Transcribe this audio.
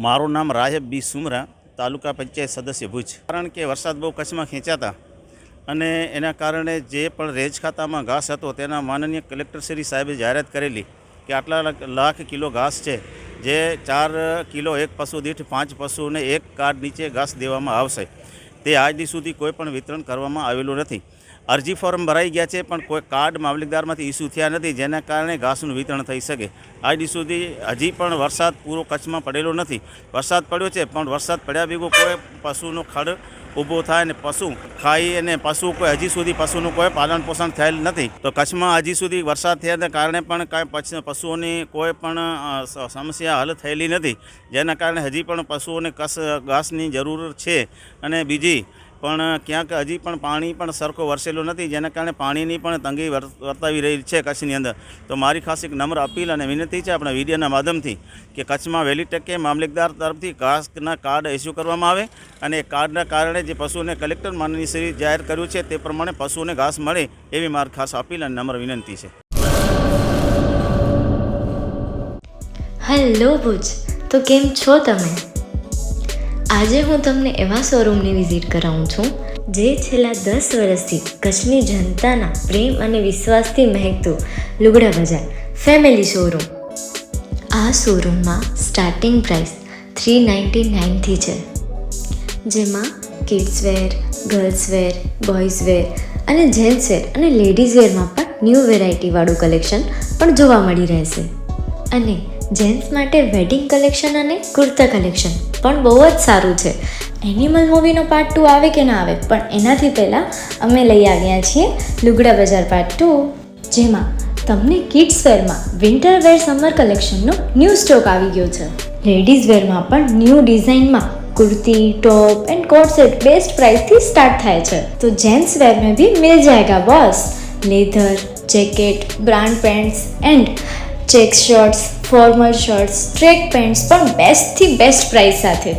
મારું નામ રાહેબ બી સુમરા, તાલુકા પંચાયત સદસ્ય ભુજ. કારણ કે વરસાદ બહુ કચ્છમાં ખેંચાતા અને એના કારણે જે પણ રેજ ખાતામાં ઘાસ હતો તેના માનનીય કલેક્ટર શ્રી સાહેબે જાહેરાત કરેલી કે આટલા લાખ કિલો ઘાસ છે, જે 4 કિલો એક પશુ દીઠ 5 પશુને એક કાર્ડ નીચે ઘાસ દેવામાં આવશે. તે આજ દી સુધી કોઈ પણ વિતરણ કરવામાં આવેલું નથી. અરજી ફોર્મ ભરાઈ ગયા છે પણ કોઈ કાર્ડ મામલતદારમાંથી ઇસ્યુ થયા નથી, જેના કારણે ઘાસનું વિતરણ થઈ શકે. આજ દી સુધી હજી પણ વરસાદ પૂરો કચ્છમાં પડેલો નથી. વરસાદ પડ્યો છે પણ વરસાદ પડ્યા ભેગું કોઈ પશુનો ખડ ઊભો થાય અને પશુ ખાઈ અને કોઈ હજી સુધી પશુનું કોઈ પાલન પોષણ થયેલ નથી. તો કચ્છમાં હજી સુધી વરસાદ થયાના કારણે પણ કાંઈ પશુઓની કોઈ પણ સમસ્યા હલ થયેલી નથી, જેના કારણે હજી પણ પશુઓને ઘાસની જરૂર છે. અને બીજી પણ ક્યાંક હજી પણ પાણી પણ સરખો વરસેલો નથી, જેના કારણે પાણીની પણ તંગી વર્તાવી રહી છે કચ્છની અંદર. તો મારી ખાસ એક નમ્ર અપીલ અને વિનંતી છે આપણા મીડિયાના માધ્યમથી કે કચ્છમાં વહેલી તકે મામલતદાર તરફથી ઘાસના કાર્ડ ઇસ્યુ કરવામાં આવે અને એ કાર્ડના કારણે જે પશુને કલેક્ટર માનનીય શ્રી જાહેર કર્યું છે તે પ્રમાણે પશુઓને ઘાસ મળે એવી મારી ખાસ અપીલ અને નમ્ર વિનંતી છે. હેલો ભુજ, તો કેમ છો તમે? આજે હું તમને એવા શોરૂમની વિઝિટ કરાવું છું જે છેલ્લા 10 વર્ષથી કચ્છની જનતાના પ્રેમ અને વિશ્વાસથી મહેકતું લુગડા બજાર ફેમિલી શોરૂમ. આ શોરૂમમાં સ્ટાર્ટિંગ પ્રાઇસ 399થી છે, જેમાં kids wear, girls wear, boys wear અને જેન્ટ્સ વેર અને લેડીઝ વેરમાં પણ ન્યૂ વેરાયટીવાળું કલેક્શન પણ જોવા મળી રહેશે. અને જેન્ટ્સ માટે વેડિંગ કલેક્શન અને કુર્તા કલેક્શન પણ બહુ જ સારું છે. એનિમલ મૂવીનો પાર્ટ 2 આવે કે ના આવે, પણ એનાથી પહેલાં અમે લઈ આવ્યા છીએ લુગડા બજાર પાર્ટ 2, જેમાં તમને કિડ્સ વેરમાં વિન્ટર વેર સમર કલેક્શનનો ન્યૂ સ્ટોક આવી ગયો છે. લેડીઝ વેરમાં પણ ન્યૂ ડિઝાઇનમાં kurti, top and coat set best price थी स्टार्ट થાય છે. तो जेंट्स वेयर में भी मिल जाएगा boss. Leather, jacket, brand pants and check shirts, formal shirts, track pants પણ બેસ્ટથી બેસ્ટ પ્રાઇસ સાથે.